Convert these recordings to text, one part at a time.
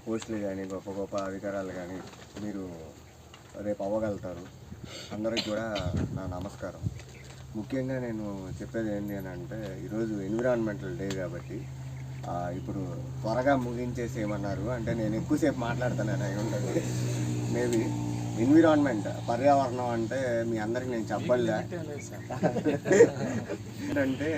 పోస్టులు కానీ గొప్ప గొప్ప అధికారాలు కానీ మీరు రేపు అవ్వగలుగుతారు. అందరికి కూడా నా నమస్కారం. ముఖ్యంగా నేను చెప్పేది ఏంటి అని అంటే, ఈరోజు ఎన్విరాన్మెంటల్ డే కాబట్టి ఇప్పుడు త్వరగా ముగించేసేయమన్నారు. అంటే నేను ఎక్కువసేపు మాట్లాడతానని అయి ఉంటుంది. మేబీ ఎన్విరాన్మెంట్, పర్యావరణం అంటే మీ అందరికి నేను చెప్పలే. ఏంటంటే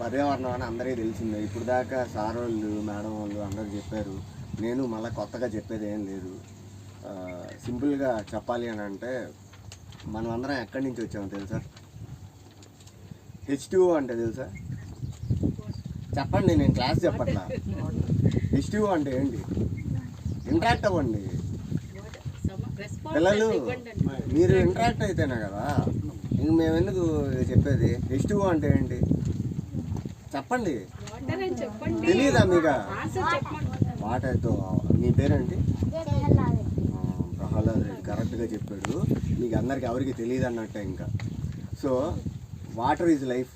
పర్యావరణం అని అందరికీ తెలిసిందే. ఇప్పుడు దాకా సార్ వాళ్ళు, మేడం వాళ్ళు అందరూ చెప్పారు. నేను మళ్ళీ కొత్తగా చెప్పేది ఏం లేదు. సింపుల్గా చెప్పాలి అని అంటే, మనం అందరం ఎక్కడి నుంచి వచ్చామో తెలుసా? H2O అంటే తెలుసా? చెప్పండి, నేను క్లాస్ చెప్పట్లా. H2O అంటే ఏంటి? ఇంటరాక్ట్ అవ్వండి పిల్లలు. మీరు ఇంటరాక్ట్ అయితేనే కదా ఇంక మేము ఎందుకు చెప్పేది. H2O అంటే ఏంటి చెప్పండి. తెలీదా మీకు? వాటర్తో. మీ పేరేంటి? ప్రహ్లాద్ రెడ్డి కరెక్ట్గా చెప్పాడు. మీకు అందరికి ఎవరికి తెలియదు అన్నట్టే. ఇంకా సో వాటర్ ఈజ్ లైఫ్.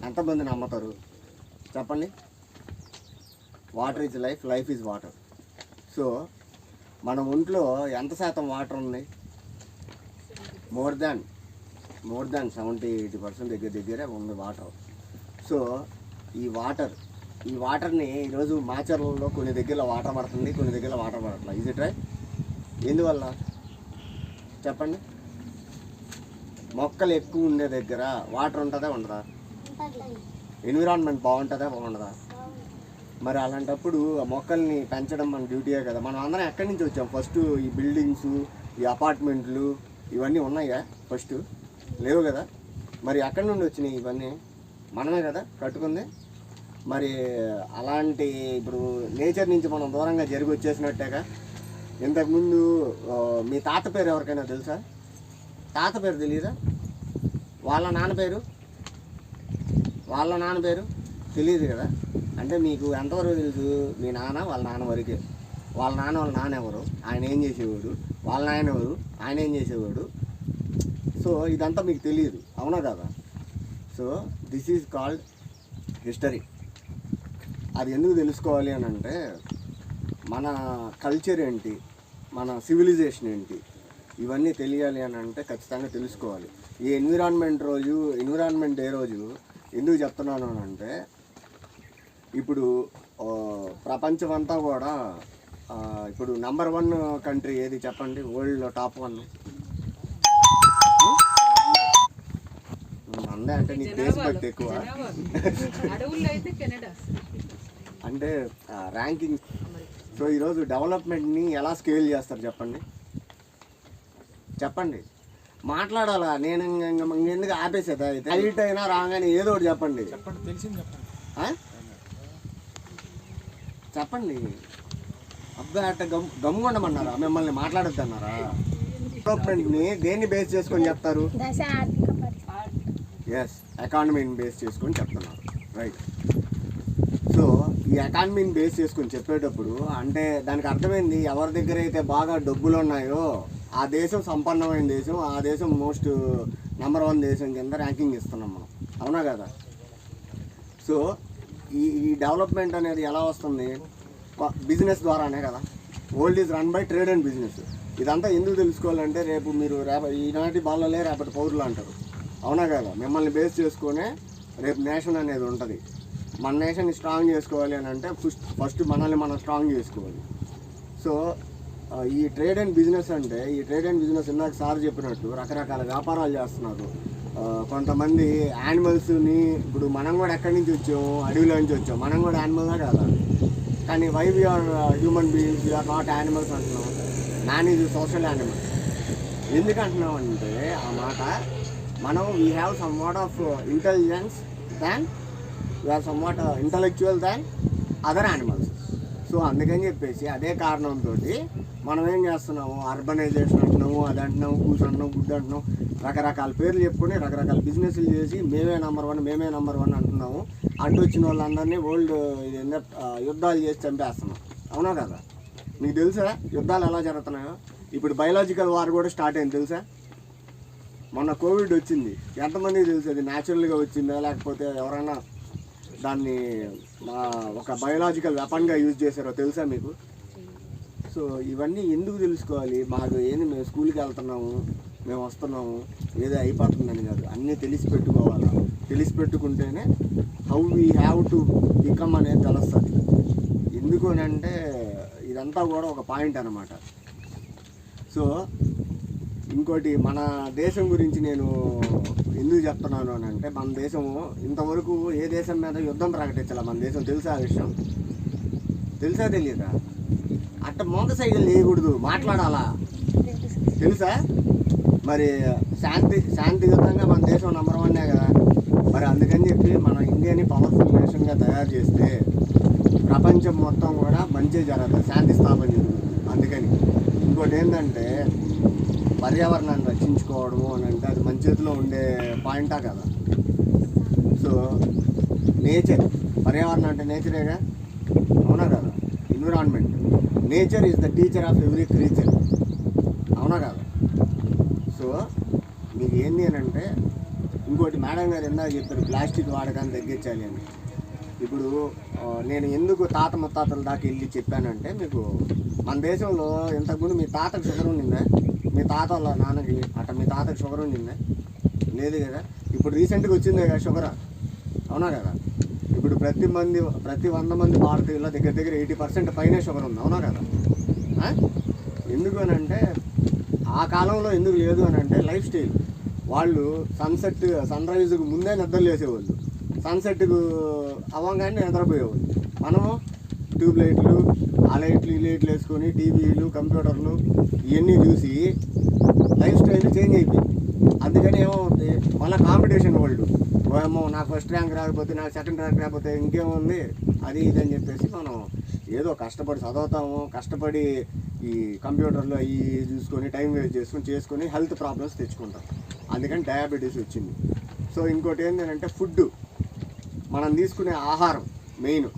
ఎంతమంది నమ్ముతారు చెప్పండి? Water is life, life is water. So మన ఒంట్లో ఎంత శాతం వాటర్ ఉంది? మోర్ దాన్ 70-80% దగ్గరే ఉంది వాటర్. సో ఈ వాటర్ని ఈరోజు మాచర్లలో కొన్ని దగ్గర వాటర్ పడుతుంది, కొన్ని దగ్గర వాటర్ పడట్లా. Is it right? ఎందువల్ల చెప్పండి? మొక్కలు ఎక్కువ ఉండే దగ్గర వాటర్ ఉంటుందా ఉండదా? ఎన్విరాన్మెంట్ బాగుంటుందా బాగుంటుందా? మరి అలాంటప్పుడు ఆ మొక్కల్ని పెంచడం మన డ్యూటీయే కదా. మనం అందరం ఎక్కడి నుంచి వచ్చాం? ఫస్ట్ ఈ బిల్డింగ్స్, ఈ అపార్ట్మెంట్లు ఇవన్నీ ఉన్నాయా? ఫస్ట్ లేవు కదా. మరి ఎక్కడి నుండి వచ్చినాయి ఇవన్నీ? మనమే కదా కట్టుకుంది. మరి అలాంటి ఇప్పుడు నేచర్ నుంచి మనం దూరంగా జరిగి వచ్చేసినట్టేగా. ఇంతకుముందు మీ తాత పేరు ఎవరికైనా తెలుసా? తాత పేరు తెలియదా? వాళ్ళ నాన్న పేరు తెలియదు కదా. అంటే మీకు ఎంతవరకు తెలుసు? మీ నాన్న వాళ్ళ నాన్న వరకే. వాళ్ళ నాన్న ఎవరు, ఆయన ఏం చేసేవాడు, వాళ్ళ నాయన ఎవరు, ఆయన ఏం చేసేవాడు. సో ఇదంతా మీకు తెలియదు, అవునా కదా? So this is called history. అది ఎందుకు తెలుసుకోవాలి అని అంటే, మన కల్చర్ ఏంటి, మన సివిలైజేషన్ ఏంటి, ఇవన్నీ తెలియాలి అని అంటే ఖచ్చితంగా తెలుసుకోవాలి. ఈ ఎన్విరాన్మెంట్ డే రోజు ఎందుకు చెప్తున్నాను అని అంటే, ఇప్పుడు ప్రపంచం అంతా కూడా ఇప్పుడు నెంబర్ 1 కంట్రీ ఏది చెప్పండి? వరల్డ్లో టాప్ 1 అందే. అంటే నీకు దేశభక్తి ఎక్కువ అంటే ర్యాంకింగ్. సో ఈరోజు డెవలప్మెంట్ని ఎలా స్కేల్ చేస్తారు చెప్పండి. మాట్లాడాలా? నేను ఎందుకు ఆపేసేదా? హైట్ అయినా రాగానే ఏదో ఒకటి చెప్పండి. చెప్పండి. అబ్బాయి అట్ట గమ్ముండమన్నారా? మిమ్మల్ని మాట్లాడద్దు అన్నారా? డెవలప్మెంట్ని దేన్ని బేస్ చేసుకొని చెప్తారు? ఎస్, ఎకానమీని బేస్ చేసుకొని చెప్తున్నారు. రైట్. సో ఈ ఎకానమీని బేస్ చేసుకొని చెప్పేటప్పుడు అంటే దానికి అర్థమైంది, ఎవరి దగ్గర అయితే బాగా డబ్బులు ఉన్నాయో ఆ దేశం సంపన్నమైన దేశం, ఆ దేశం మోస్ట్ నెంబర్ 1 దేశం కింద ర్యాంకింగ్ ఇస్తున్నాం మనం, అవునా కదా? సో ఈ డెవలప్మెంట్ అనేది ఎలా వస్తుంది? బిజినెస్ ద్వారానే కదా. World is run by trade and business. ఇదంతా ఎందుకు తెలుసుకోవాలంటే, మీరు ఈనాటి బాలలే రేపటి పౌరులు అంటారు, అవునా కదా? మిమ్మల్ని బేస్ చేసుకునే రేపు నేషన్ అనేది ఉంటుంది. మన నేషన్ని స్ట్రాంగ్ చేసుకోవాలి అని అంటే ఫస్ట్ మనల్ని మనం స్ట్రాంగ్ చేసుకోవాలి. సో ఈ ట్రేడ్ అండ్ బిజినెస్ అంటే, ఈ ట్రేడ్ అండ్ బిజినెస్ ఇందాక సార్ చెప్పినట్టు రకరకాల వ్యాపారాలు చేస్తున్నారు. కొంతమంది యానిమల్స్ని, ఇప్పుడు మనం కూడా ఎక్కడి నుంచి వచ్చాము? అడవిలో నుంచి వచ్చాం. మనం కూడా యానిమల్గా కదా. కానీ why we are human beings, we are not animals అంటున్నాం. Man is social animal. ఎందుకు అంటున్నాం అంటే ఆ మాట, మనం we have somewhat of intelligence than, we are somewhat intellectual than other animals. So అందుకని చెప్పేసి అదే కారణంతో మనం ఏం చేస్తున్నాము? అర్బనైజేషన్ అంటున్నాము, అది అంటున్నాము, కూర్చు అంటున్నాము, గుడ్ అంటున్నాము, రకరకాల పేర్లు చెప్పుకొని రకరకాల బిజినెస్లు చేసి మేమే నెంబర్ 1 అంటున్నాము. అడ్డు వచ్చిన వాళ్ళందరినీ వరల్డ్ యుద్ధాలు చేసి చంపేస్తున్నాం, అవునా కదా? మీకు తెలుసా యుద్ధాలు ఎలా జరుగుతున్నాయో? ఇప్పుడు బయలాజికల్ వార్ కూడా స్టార్ట్ అయింది తెలుసా? మొన్న కోవిడ్ వచ్చింది, ఎంతమందికి తెలుసు? అది న్యాచురల్గా వచ్చిందా లేకపోతే ఎవరైనా దాన్ని ఒక బయోలాజికల్ వెపన్గా యూజ్ చేశారో తెలుసా మీకు? సో ఇవన్నీ ఎందుకు తెలుసుకోవాలి? మాకు ఏంది, మేము స్కూల్కి వెళ్తున్నాము, మేము వస్తున్నాము, ఏదో అయిపోతుందని కాదు, అన్నీ తెలిసి పెట్టుకోవాలా. తెలిసి పెట్టుకుంటేనే how we have to become అనేది తెలుస్తుంది. ఎందుకు అని అంటే ఇదంతా కూడా ఒక పాయింట్ అన్నమాట. సో ఇంకోటి, మన దేశం గురించి నేను ఎందుకు చెప్తున్నాను అని అంటే, మన దేశము ఇంతవరకు ఏ దేశం మీద యుద్ధం ప్రకటించాల మన దేశం. తెలుసా ఆ విషయం? తెలుసా తెలియదా? అట్ట మోత సైకిల్ చేయకూడదు, మాట్లాడాలా. తెలుసా? మరి శాంతియుతంగా మన దేశం నంబర్ 1 కదా. మరి అందుకని చెప్పి మన ఇండియాని పవర్ఫుల్ నేషన్గా తయారు చేస్తే ప్రపంచం మొత్తం కూడా మంచి జరగదు, శాంతి స్థాపన జరుగుతుంది. అందుకని ఇంకోటి ఏంటంటే, పర్యావరణాన్ని రక్షించుకోవడము అని అంటే అది మన చేతిలో ఉండే పాయింటా కదా. సో నేచర్, పర్యావరణం అంటే నేచరేగా, అవునా కదా? Environment, nature is the teacher of every creature, అవునా కదా? సో మీకు ఏంది అని అంటే, ఇంకోటి మేడం గారు ఎందాక చెప్పారు ప్లాస్టిక్ వాడకాన్ని తగ్గించాలి అని. ఇప్పుడు నేను ఎందుకు తాత ముత్తాతల దాకా వెళ్ళి చెప్పానంటే, మీకు మన దేశంలో ఇంతకుముందు మీ తాతకు షుగర్ ఉండిందా? మీ తాత వాళ్ళ నాన్నకి అట్లా మీ తాతకు షుగర్ ఉండిందా? లేదు కదా. ఇప్పుడు రీసెంట్గా వచ్చిందే కదా షుగర్, అవునా కదా? ఇప్పుడు ప్రతి 100 మంది భారతీయుల దగ్గర 80% పైనే షుగర్ ఉంది, అవునా కదా? ఎందుకు అని అంటే, ఆ కాలంలో ఎందుకు లేదు అని అంటే లైఫ్ స్టైల్. వాళ్ళు సన్ రైజ్కి ముందే నిద్రలు వేసేవాళ్ళు, సన్సెట్కు అవ్వగానే నిద్రపోయేవాళ్ళు. మనము ట్యూబ్ లైట్లు, ఆ లైట్లు ఈ లైట్లు వేసుకొని టీవీలు, కంప్యూటర్లు ఇవన్నీ చూసి లైఫ్ స్టైల్ చేంజ్ అయిపోయింది. అందుకని ఏమవుతుంది, మళ్ళీ కాంపిటీషన్ వరల్డ్. ఏమో నాకు ఫస్ట్ ర్యాంక్ రాకపోతే, నాకు సెకండ్ ర్యాంక్ రాకపోతే ఇంకేముంది అది ఇది అని చెప్పేసి మనం ఏదో కష్టపడి చదువుతాము, కష్టపడి ఈ కంప్యూటర్లో అవి చూసుకొని టైం వేస్ట్ చేసుకొని హెల్త్ ప్రాబ్లమ్స్ తెచ్చుకుంటాం. అందుకని డయాబెటీస్ వచ్చింది. సో ఇంకోటి ఏంటంటే ఫుడ్, మనం తీసుకునే ఆహారం మెయిన్.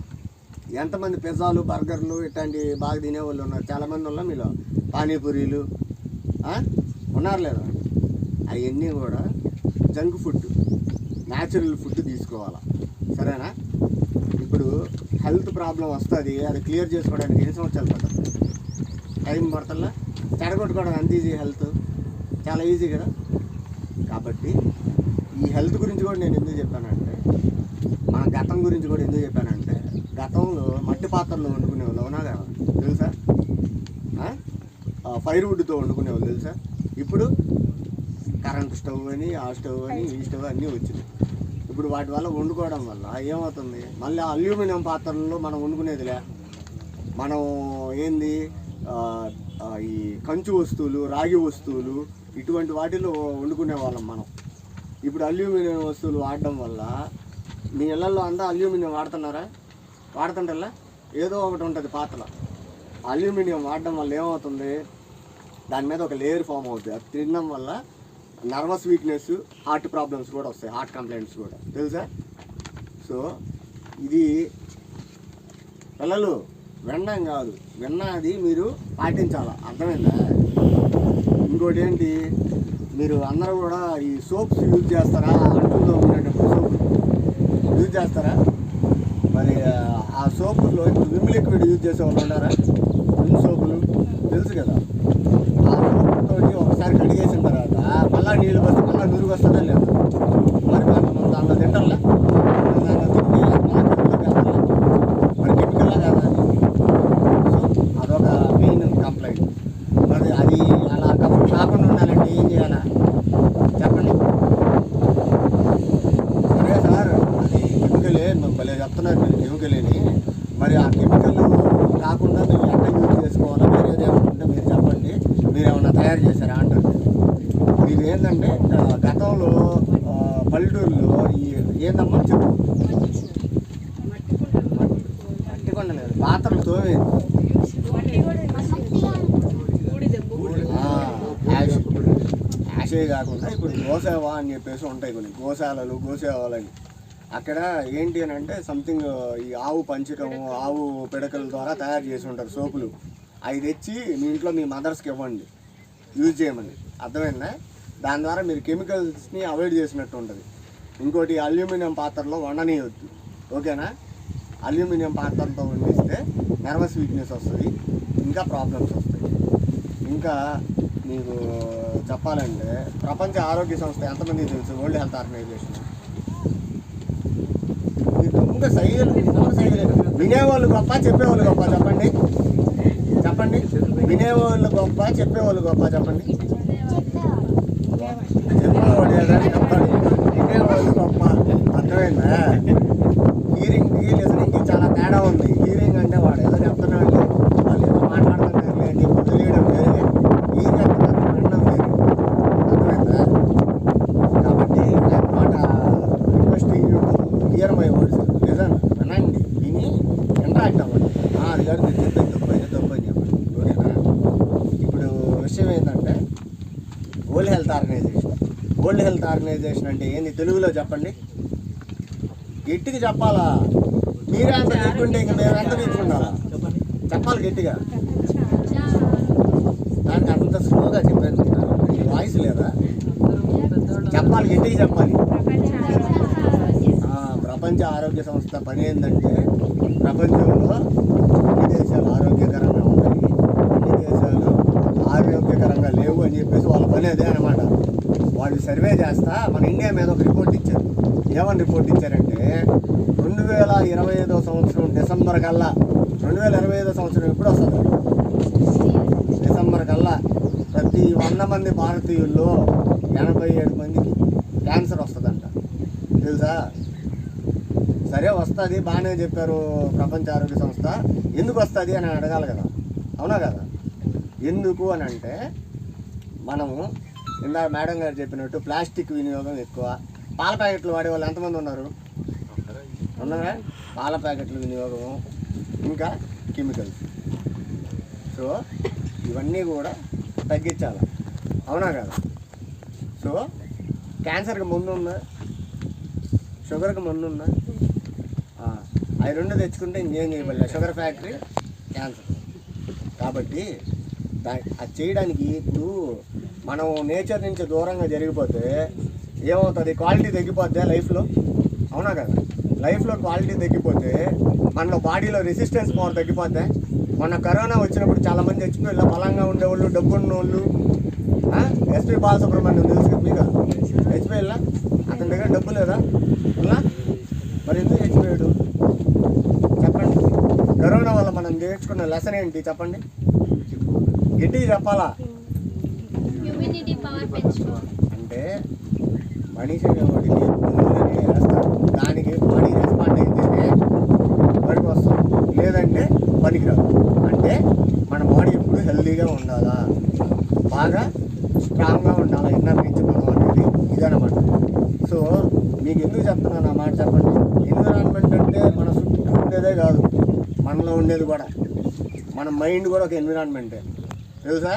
ఎంతమంది పిజ్జాలు, బర్గర్లు ఇట్లాంటివి బాగా తినేవాళ్ళు ఉన్నారు? చాలామంది ఉన్నారు మీలో. పానీపూరీలు ఉన్నారు లేదా? అవన్నీ కూడా జంక్ ఫుడ్, న్యాచురల్ ఫుడ్ తీసుకోవాలా, సరేనా? ఇప్పుడు హెల్త్ ప్రాబ్లం వస్తుంది, అది క్లియర్ చేసుకోవడానికి ఎన్ని సంవత్సరాలు పడుతుంది? టైం పడుతుందా? చెడగొట్టుకోవడం అంత ఈజీ, హెల్త్ చాలా ఈజీ కదా. కాబట్టి ఈ హెల్త్ గురించి కూడా నేను ఎందుకు చెప్పానంటే, మన గతం గురించి కూడా ఎందుకు చెప్పానంటే, గతంలో మట్టి పాత్రలో వండుకునేవాళ్ళు, అవునా కదా? తెలుసా? ఫైర్ వుడ్తో వండుకునేవాళ్ళు, తెలుసా? ఇప్పుడు కరెంట్ స్టవ్ అని, ఆ స్టవ్ అని, ఈ స్టవ్ అన్నీ వచ్చినాయి. ఇప్పుడు వాటి వల్ల వండుకోవడం వల్ల ఏమవుతుంది, మళ్ళీ అల్యూమినియం పాత్రల్లో మనం వండుకునేదిలే. మనం ఏంది ఈ కంచు వస్తువులు, రాగి వస్తువులు ఇటువంటి వాటిలో వండుకునే వాళ్ళం మనం. ఇప్పుడు అల్యూమినియం వస్తువులు వాడడం వల్ల మీ ఇళ్ళల్లో అంతా అల్యూమినియం వాడుతున్నారా? వాడుతుంటల్లా ఏదో ఒకటి ఉంటుంది పాత్ర. అల్యూమినియం వాడడం వల్ల ఏమవుతుంది, దాని మీద ఒక లేయర్ ఫామ్ అవుతుంది. అది తినడం వల్ల నర్వస్ వీక్నెస్, హార్ట్ ప్రాబ్లమ్స్ కూడా వస్తాయి, హార్ట్ కంప్లైంట్స్ కూడా, తెలుసా? సో ఇది పిల్లలు వినడం కాదు, విన్నది మీరు పాటించాలా, అర్థమైందా? ఇంకోటి ఏంటి, మీరు అందరూ కూడా ఈ సోప్స్ యూజ్ చేస్తారా? అంటుల్లో ఉండేటప్పుడు సోప్ యూజ్ చేస్తారా? మరి ఆ సోపుల్లో ఇప్పుడు విమ్ లిక్విడ్ యూజ్ చేసే వాళ్ళు ఉన్నారా? విమ్ సోపులు తెలుసు కదా. ఆ సోపుతో ఒకసారి కడిగేసిన తర్వాత మళ్ళీ నీళ్ళు వస్తే మళ్ళీ నురుగు వస్తుందా లేదా? మరి మనం దానిలో తింటారా? దానిలో తింటే మరి కెమికల్లా కదా. సో అదొక మెయిన్ కంప్లైంట్. మరి అది అలా కాకుండా ఉండాలంటే ఏం చేయాలా చెప్పండి? సరే సార్, అది కెమికలే, భలే చెప్తున్నారు మీరు కెమికలేని. మరి ఆ కెమికల్ కాకుండా మేము ఎట్లా యూజ్ చేసుకోవాలో వేరేది ఏమనుకుంటే మీరు చెప్పండి, మీరు ఏమన్నా తయారు చేశారా అంటారు. మీరు ఏంటంటే గతంలో పల్లెటూరులో ఈ ఏందమ్మా చెప్పు, మట్టి కొండ లేదు, పాత్రలు తోమేది, యాషే కాకుండా ఇప్పుడు గోసేవ అని చెప్పేసి ఉంటాయి కొన్ని గోసేవాలని. అక్కడ ఏంటి అని అంటే సంథింగ్ ఈ ఆవు పంచకము, ఆవు పిడకల ద్వారా తయారు చేసి ఉంటారు సోపులు. అవి తెచ్చి మీ ఇంట్లో మీ మదర్స్కి ఇవ్వండి, యూజ్ చేయమని, అర్థమైందా? దాని ద్వారా మీరు కెమికల్స్ని అవాయిడ్ చేసినట్టు ఉంటుంది. ఇంకోటి అల్యూమినియం పాత్రలో వండనీయవద్దు, ఓకేనా? అల్యూమినియం పాత్రలతో వండిస్తే నర్వస్ వీక్నెస్ వస్తుంది, ఇంకా ప్రాబ్లమ్స్ వస్తాయి. ఇంకా మీకు చెప్పాలంటే ప్రపంచ ఆరోగ్య సంస్థ ఎంతమంది తెలుసు? World health organization. ఇంకా సైలు వినేవాళ్ళు గొప్ప, చెప్పేవాళ్ళు గొప్ప చెప్పండి. చెప్పండి, వినేవాళ్ళు గొప్ప, చెప్పేవాళ్ళు గొప్ప చెప్పండి. చెప్పేవాళ్ళు ఏదైనా చెప్తాడు, వినేవాళ్ళు గొప్ప. అర్థమైందా? హీరింగ్కి లిసనింగ్కి చాలా తేడా ఉంది. హీరింగ్ అంటే వాడు ఏదో చెప్తున్నాడు, వాళ్ళు ఏదో మాట్లాడుతున్నారు ఏంటి తెలియడం వేరే, ఈ చెప్తున్నారు వినడం వేరే. అర్థమైందా? కాబట్టి not requesting you to hear my words. Listen, వినండి, విని ఇంటరాక్ట్ అవ్వండి. అది కాదు మీరు చెప్పేది తప్పు అయితే తప్పు అని చెప్పండి. ఓకేనా? ఇప్పుడు విషయం ఏంటంటే world health organization. World health organization అంటే ఏంది తెలుగులో చెప్పండి. గట్టిగా చెప్పాలా? మీరే అంత తీసుకుంటే ఇంకా మేము ఎంత తీసుకుంటారా? చెప్పాలి గట్టిగా. దానికి అంత స్లోగా చెప్పాను, వాయిస్ లేదా? చెప్పాలి, గట్టిగా చెప్పాలి. ప్రపంచ ఆరోగ్య సంస్థ పని ఏంటంటే ప్రపంచంలో అన్ని దేశాలు ఆరోగ్యకరంగా ఉన్నాయి, అన్ని దేశాలు ఆరోగ్యకరంగా లేవు అని చెప్పేసి వాళ్ళ పని అదే అనమాట. వాళ్ళు సర్వే చేస్తా మన ఇండియా మీద ఒక రిపోర్ట్ ఇచ్చారు. ఏమని రిపోర్ట్ ఇచ్చారంటే 2025 సంవత్సరం డిసెంబర్ కల్లా, 2025 సంవత్సరం ఎప్పుడు వస్తుంది? డిసెంబర్ కల్లా ప్రతి 100 మంది భారతీయుల్లో 87 మందికి క్యాన్సర్ వస్తుందంట. తెలుసా? సరే వస్తుంది, బాగానే చెప్పారు ప్రపంచ ఆరోగ్య సంస్థ. ఎందుకు వస్తుంది అని అడగాలి కదా, అవునా కదా? ఎందుకు అని అంటే మనము ఇందాక మేడం గారు చెప్పినట్టు ప్లాస్టిక్ వినియోగం ఎక్కువ. పాల ప్యాకెట్లు వాడే వాళ్ళు ఎంతమంది ఉన్నారు? ఉన్నారా? పాల ప్యాకెట్ల వినియోగం, ఇంకా కెమికల్స్. సో ఇవన్నీ కూడా తగ్గించాలి, అవునా కదా? సో క్యాన్సర్కి ముందు ఉందా, షుగర్కి ముందు ఉందా? అవి రెండు తెచ్చుకుంటే ఇంకేం చేయబడలే, షుగర్ ఫ్యాక్టరీ, క్యాన్సర్. కాబట్టి అది చేయడానికి ఇప్పుడు మనం నేచర్ నుంచి దూరంగా జరిగిపోతే ఏమవుతుంది? క్వాలిటీ తగ్గిపోద్ది లైఫ్లో, అవునా కదా? లైఫ్లో క్వాలిటీ తగ్గిపోతే మనలో బాడీలో రెసిస్టెన్స్ పవర్ తగ్గిపోద్ది. మొన్న కరోనా వచ్చినప్పుడు చాలామంది చచ్చిపోయి బలంగా ఉండేవాళ్ళు, డబ్బు ఉన్నోళ్ళు. ఎస్పీ బాలసుబ్రహ్మణ్యం తెలుసు కదా మీకు? చచ్చిపోయిల్లా? అతని దగ్గర డబ్బు లేదా? మరి ఎందుకు చచ్చిపోయాడు చెప్పండి? కరోనా వల్ల మనం నేర్చుకున్న లెసన్ ఏంటి చెప్పండి? గట్టిగా చెప్పాలా? అంటే మనిషి వాడికి వేస్తాడు, దానికి బాడీ రెస్పాండ్ అయితేనే పనికి వస్తాం, లేదంటే పనికిరాదు. అంటే మన బాడీ ఎప్పుడు హెల్తీగా ఉండాలా, బాగా స్ట్రాంగ్గా ఉండాలా, ఇన్నర్ నుంచి మనం అనేది ఇదనమాట. సో మీకు ఎందుకు చెప్తున్నాను ఆ మాట చెప్పండి? ఎన్విరాన్మెంట్ అంటే మన చుట్టూ ఉండేదే కాదు, మనలో ఉండేది కూడా. మన మైండ్ కూడా ఒక ఎన్విరాన్మెంటే, తెలుసా?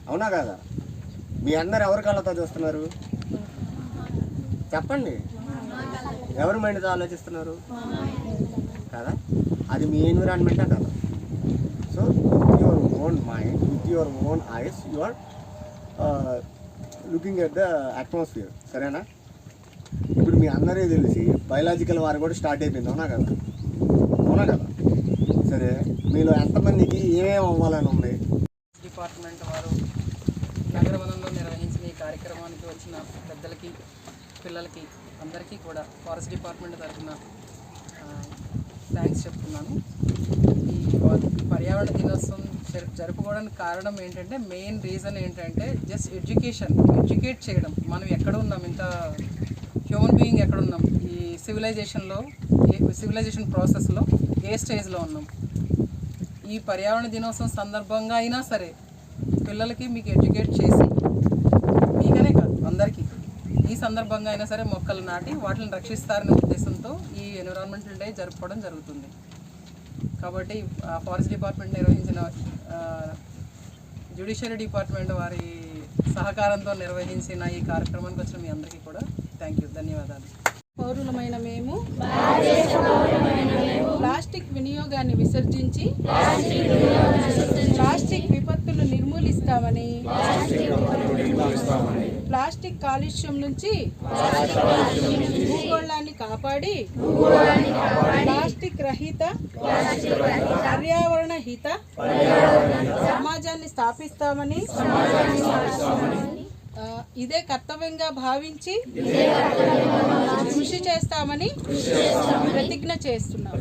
అవునా కదా? మీ అందరు ఎవరి కళ్ళతో చూస్తున్నారు చెప్పండి? ఎవరి మైండ్తో ఆలోచిస్తున్నారు కదా? అది మీ ఎన్విరాన్మెంటే కదా? So with your own mind, with your own eyes, you are looking at the atmosphere. సరేనా? ఇప్పుడు మీ అందరికీ తెలిసి బయలాజికల్ వారు కూడా స్టార్ట్ అయిపోయింది, అవునా కదా? అవునా కదా? సరే, మీలో ఎంతమందికి ఏమేమి అవ్వాలని ఉంది? డిపార్ట్మెంట్ వారు నగరవనంలో నిర్వహించిన ఈ కార్యక్రమానికి వచ్చిన పెద్దలకి, పిల్లలకి అందరికీ కూడా ఫారెస్ట్ డిపార్ట్మెంట్ తరఫున థ్యాంక్స్ చెప్తున్నాను. ఈ పర్యావరణ దినోత్సవం జరుపుకోవడానికి కారణం ఏంటంటే, మెయిన్ రీజన్ ఏంటంటే జస్ట్ ఎడ్యుకేట్ చేయడం. మనం ఎక్కడ ఉన్నాం, ఇంత హ్యూమన్ బీయింగ్ ఎక్కడ ఉన్నాం, ఈ సివిలైజేషన్ ప్రాసెస్లో ఏ స్టేజ్లో ఉన్నాం. ఈ పర్యావరణ దినోత్సవం సందర్భంగా అయినా సరే పిల్లలకి మీకు ఎడ్యుకేట్ చేసి, మీకనే కాదు అందరికీ, ఈ సందర్భంగా అయినా సరే మొక్కలు నాటి వాటిని రక్షిస్తారనే ఉద్దేశంతో ఈ ఎన్విరాన్మెంటల్ డే జరుపుకోవడం జరుగుతుంది. కాబట్టి ఫారెస్ట్ డిపార్ట్మెంట్ నిర్వహించిన జ్యుడిషియరీ డిపార్ట్మెంట్ వారి సహకారంతో నిర్వహించిన ఈ కార్యక్రమానికి వచ్చిన మీ అందరికీ కూడా థ్యాంక్ యూ, ధన్యవాదాలు. పౌరులమైన మేము ప్లాస్టిక్ వినియోగాన్ని విసర్జించి ప్లాస్టిక్ విపత్తులు నిర్మూలిస్తామని ప్లాస్టిక్ కాలుష్యం నుంచి భూగోళాన్ని కాపాడి ప్లాస్టిక్ రహిత పర్యావరణ హిత సమాజాన్ని స్థాపిస్తామని ఇదే కర్తవ్యంగా భావించి కృషి చేస్తామని ప్రతిజ్ఞ చేస్తున్నాం.